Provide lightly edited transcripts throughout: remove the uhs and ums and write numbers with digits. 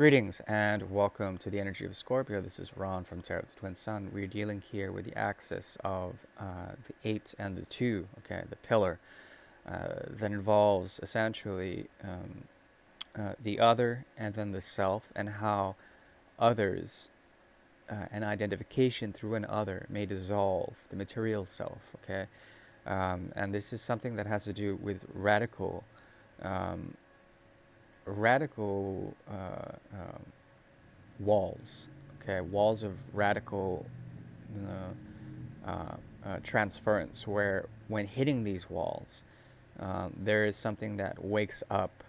Greetings and welcome to the energy of Scorpio. This is Ron from Tarot of the Twin Sun. We're dealing here with the axis of the 8 and the 2, okay, the pillar that involves essentially the other and then the self, and how others and identification through an other may dissolve the material self, okay? And this is something that has to do with um, radical walls, okay, walls of radical transference, where when hitting these walls, there is something that wakes up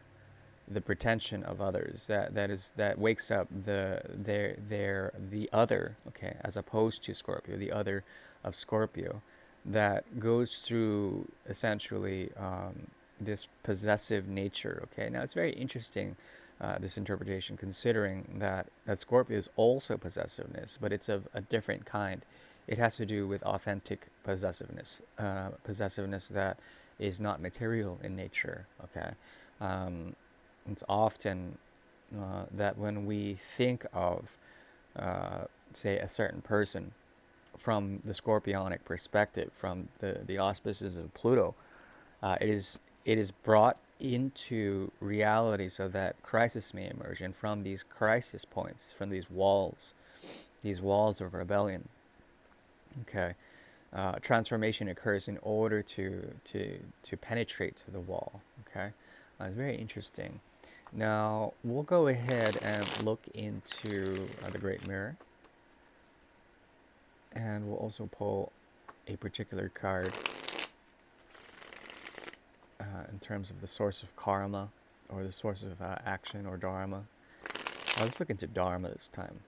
the pretension of others, that wakes up the other, okay, as opposed to Scorpio, the other of Scorpio, that goes through essentially this possessive nature. Okay, now it's very interesting, this interpretation, considering that Scorpio is also possessiveness, but it's of a different kind. It has to do with authentic possessiveness that is not material in nature. Okay, um, it's often that when we think of, say, a certain person from the Scorpionic perspective, from the auspices of Pluto, it is brought into reality so that crisis may emerge, and from these crisis points, from these walls of rebellion, okay, transformation occurs in order to penetrate the wall. Okay, it's very interesting. Now we'll go ahead and look into the Great Mirror, and we'll also pull a particular card in terms of the source of karma, or the source of action, or dharma. Let's look into dharma this time.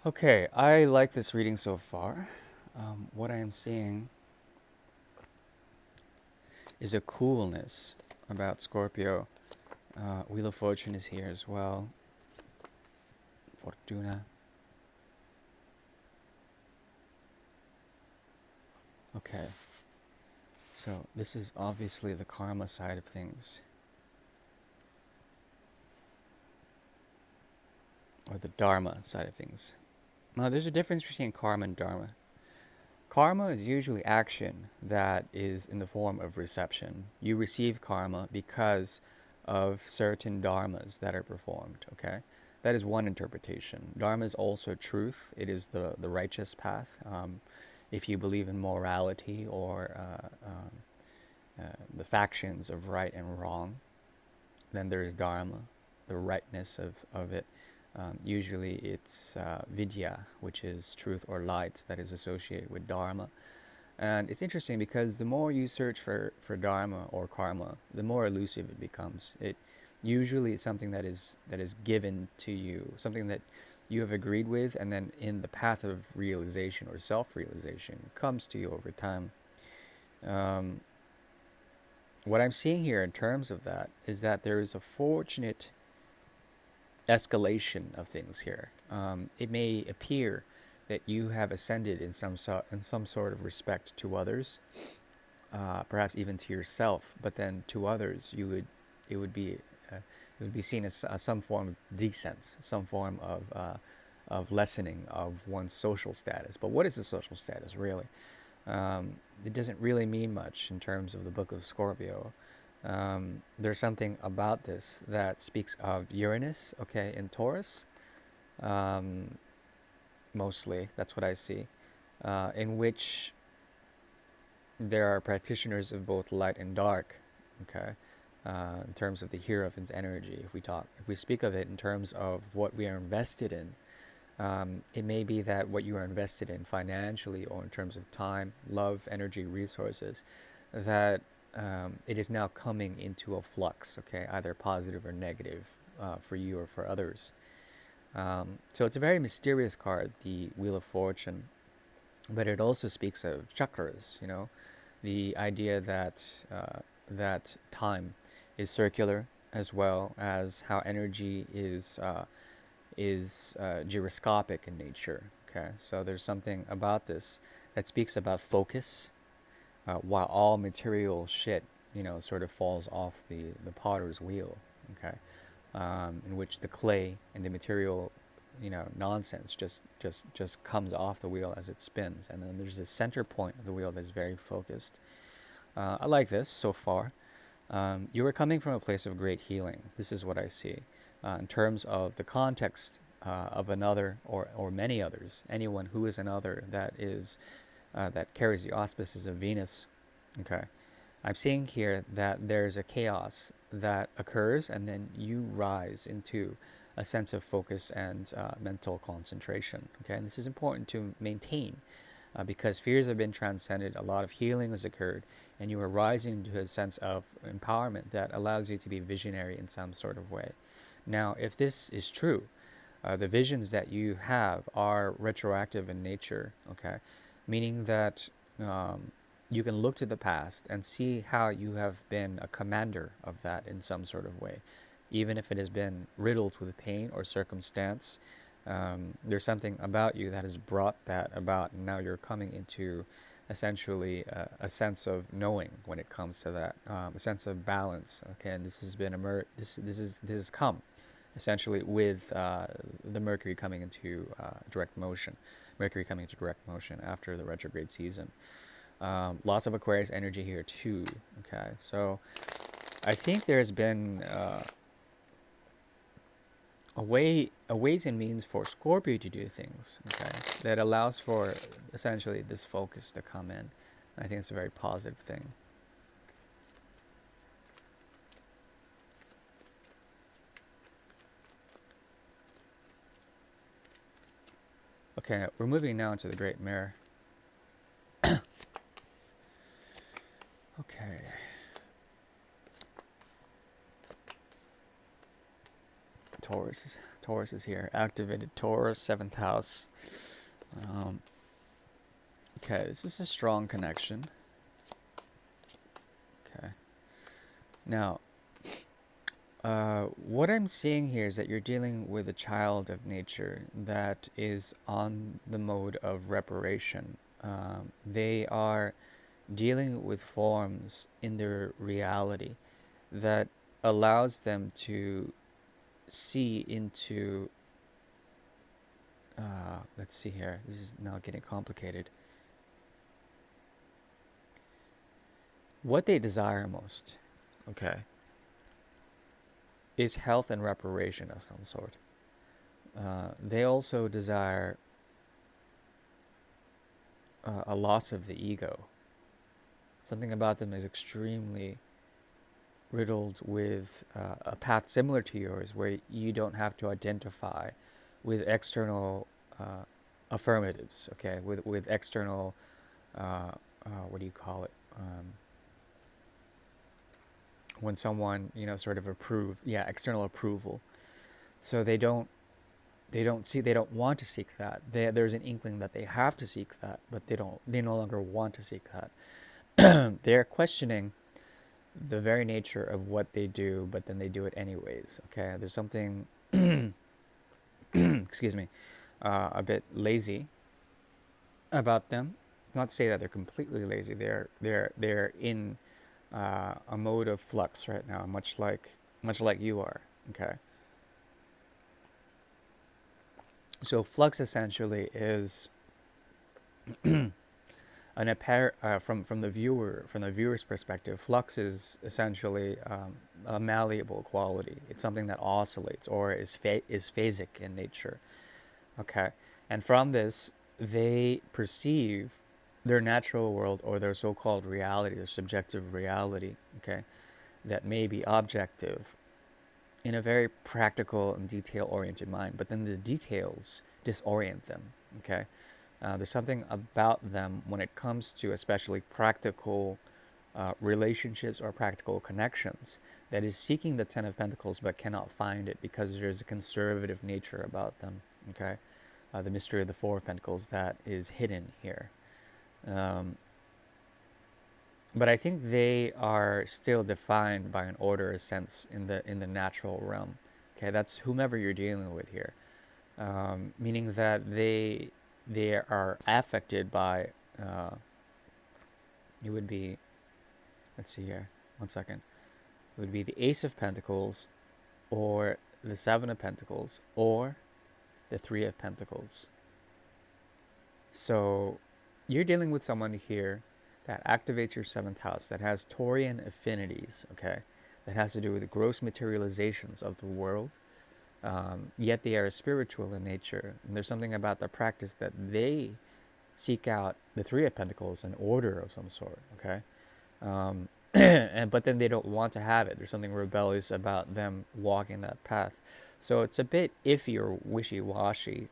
Okay, I like this reading so far. What I am seeing is a coolness about Scorpio. Wheel of Fortune is here as well. Fortuna. Okay, so this is obviously the karma side of things, or the dharma side of things. Now, there's a difference between karma and dharma. Karma is usually action that is in the form of reception. You receive karma because of certain dharmas that are performed, okay? That is one interpretation. Dharma is also truth. It is the righteous path. If you believe in morality, or the factions of right and wrong, then there is dharma, the rightness of it. Usually it's vidya, which is truth or light, that is associated with dharma. And it's interesting because the more you search for dharma or karma, the more elusive it becomes. It usually is something that is given to you, something that you have agreed with, and then in the path of realization or self-realization comes to you over time. Um, what I'm seeing here in terms of that is that there is a fortunate escalation of things here. It may appear that you have ascended in some sort of respect to others, perhaps even to yourself, but then to others, it would be seen as some form of descent, some form of lessening of one's social status. But what is the social status really? It doesn't really mean much in terms of the Book of Scorpio. There's something about this that speaks of Uranus, okay, in Taurus. Mostly, that's what I see, in which there are practitioners of both light and dark, okay, in terms of the Hierophant's energy. If we speak of it in terms of what we are invested in, it may be that what you are invested in financially or in terms of time, love, energy, resources, that it is now coming into a flux, okay, either positive or negative for you or for others. So it's a very mysterious card, the Wheel of Fortune, but it also speaks of chakras, the idea that that time is circular, as well as how energy is gyroscopic in nature. Okay, so there's something about this that speaks about focus, while all material shit, sort of falls off the potter's wheel. Okay, in which the clay and the material, nonsense just comes off the wheel as it spins, and then there's this center point of the wheel that's very focused. I like this so far. You are coming from a place of great healing. This is what I see. In terms of the context of another or many others, anyone who is another that carries the auspices of Venus. Okay, I'm seeing here that there's a chaos that occurs, and then you rise into a sense of focus and mental concentration. Okay, and this is important to maintain because fears have been transcended, a lot of healing has occurred, and you are rising to a sense of empowerment that allows you to be visionary in some sort of way. Now, if this is true, the visions that you have are retroactive in nature, okay? Meaning that you can look to the past and see how you have been a commander of that in some sort of way. Even if it has been riddled with pain or circumstance, there's something about you that has brought that about, and now you're coming into essentially a sense of knowing when it comes to that, a sense of balance. Okay, and this has been this has come essentially with the Mercury coming into direct motion. Mercury coming into direct motion after the retrograde season. Lots of Aquarius energy here too. Okay, so I think there's been a ways and means for Scorpio to do things, okay, that allows for essentially this focus to come in. I think it's a very positive thing. Okay, we're moving now into the Great Mirror. Okay. Taurus is here. Activated Taurus, 7th house. Um, okay, this is a strong connection. Okay. Now, what I'm seeing here is that you're dealing with a child of nature that is on the mode of reparation. They are dealing with forms in their reality that allows them to see into let's see here, this is now getting complicated. What they desire most, okay, is health and reparation of some sort. They also desire a loss of the ego. Something about them is extremely riddled with a path similar to yours, where you don't have to identify with external affirmatives, okay, with external, what do you call it? When someone, sort of approves, yeah, external approval. So they don't want to seek that. There's an inkling that they have to seek that, but they no longer want to seek that. They're questioning the very nature of what they do, but then they do it anyways. Okay, there's something, excuse me, a bit lazy about them. Not to say that they're completely lazy. They're in a mode of flux right now, much like you are. Okay. So flux essentially is from the viewer's perspective. Flux is essentially a malleable quality. It's something that oscillates or is phasic in nature. Okay, and from this they perceive their natural world or their so-called reality, their subjective reality. Okay, that may be objective in a very practical and detail-oriented mind, but then the details disorient them. Okay, there's something about them when it comes to especially practical relationships or practical connections that is seeking the Ten of Pentacles but cannot find it because there's a conservative nature about them. Okay, the mystery of the Four of Pentacles that is hidden here. Um, but I think they are still defined by an order, a sense in the natural realm. Okay, that's whomever you're dealing with here, meaning that they are affected by. It would be, let's see here, one second. It would be the Ace of Pentacles, or the Seven of Pentacles, or the Three of Pentacles. So you're dealing with someone here that activates your seventh house, that has Taurian affinities, okay? That has to do with the gross materializations of the world. Yet they are spiritual in nature. And there's something about the practice that they seek out the Three of Pentacles, an order of some sort, okay? But then they don't want to have it. There's something rebellious about them walking that path. So it's a bit iffy or wishy-washy.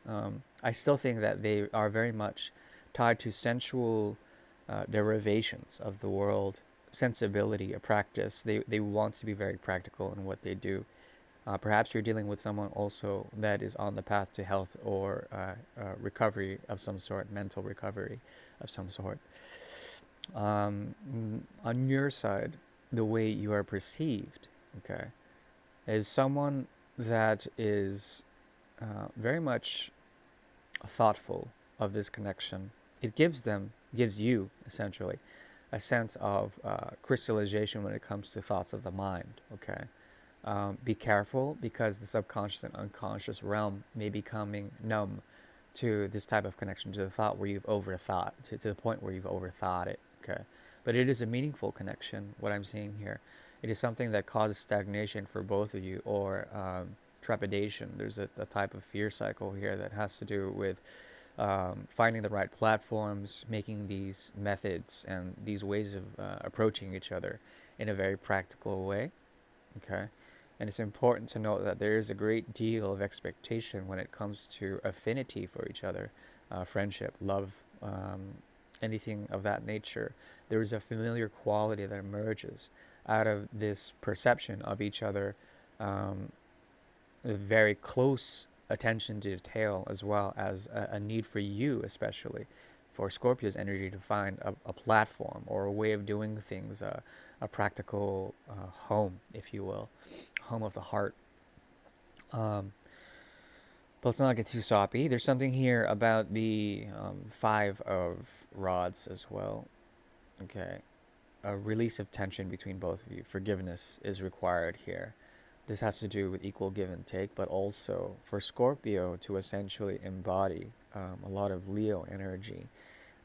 I still think that they are very much tied to sensual derivations of the world, sensibility, a practice. They want to be very practical in what they do. Perhaps you're dealing with someone also that is on the path to health or recovery of some sort, mental recovery of some sort. On your side, the way you are perceived, okay, is someone that is very much thoughtful of this connection. It gives you essentially a sense of crystallization when it comes to thoughts of the mind, okay. Be careful because the subconscious and unconscious realm may be becoming numb to this type of connection, to the thought where you've overthought, to the point where you've overthought it, okay? But it is a meaningful connection, what I'm seeing here. It is something that causes stagnation for both of you, or trepidation. There's a type of fear cycle here that has to do with finding the right platforms, making these methods and these ways of approaching each other in a very practical way, okay? And it's important to note that there is a great deal of expectation when it comes to affinity for each other, friendship, love, anything of that nature. There is a familiar quality that emerges out of this perception of each other, a very close attention to detail, as well as a need for you, especially for Scorpio's energy, to find a platform or a way of doing things, a practical home, if you will, home of the heart. But let's not get too soppy. There's something here about the Five of Rods as well. Okay. A release of tension between both of you. Forgiveness is required here. This has to do with equal give and take, but also for Scorpio to essentially embody a lot of Leo energy,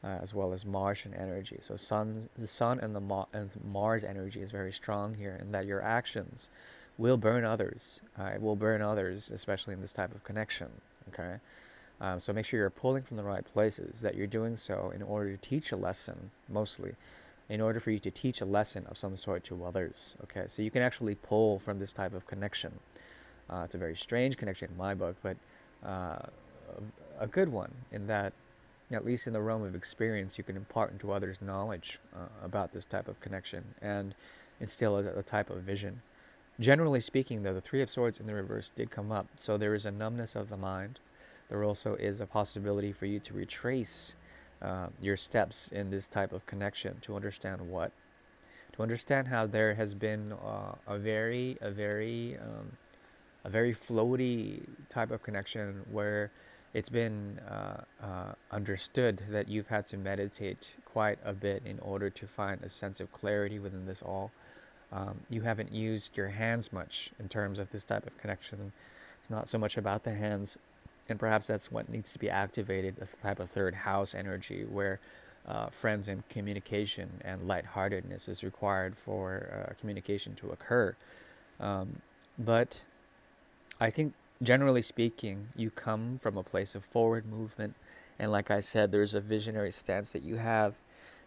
as well as Martian energy. So the Sun and and Mars energy is very strong here, in that your actions will burn others. It will burn others, especially in this type of connection. Okay, so make sure you're pulling from the right places. That you're doing so in order to teach a lesson, mostly, in order for you to teach a lesson of some sort to others. Okay, so you can actually pull from this type of connection. It's a very strange connection in my book, but a good one, in that, at least in the realm of experience, you can impart into others knowledge about this type of connection and instill a type of vision. Generally speaking, though, the Three of Swords in the reverse did come up, so there is a numbness of the mind. There also is a possibility for you to retrace your steps in this type of connection to understand what, to understand how there has been a very floaty type of connection where it's been understood that you've had to meditate quite a bit in order to find a sense of clarity within this all. You haven't used your hands much in terms of this type of connection. It's not so much about the hands, and perhaps that's what needs to be activated, a type of third house energy where friends and communication and lightheartedness is required for communication to occur. But I think, generally speaking, you come from a place of forward movement, and like I said, there's a visionary stance that you have,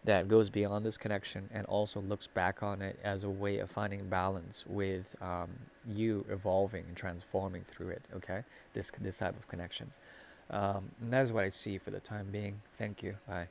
that goes beyond this connection and also looks back on it as a way of finding balance with you evolving and transforming through it. Okay, this type of connection. And that is what I see for the time being. Thank you. Bye.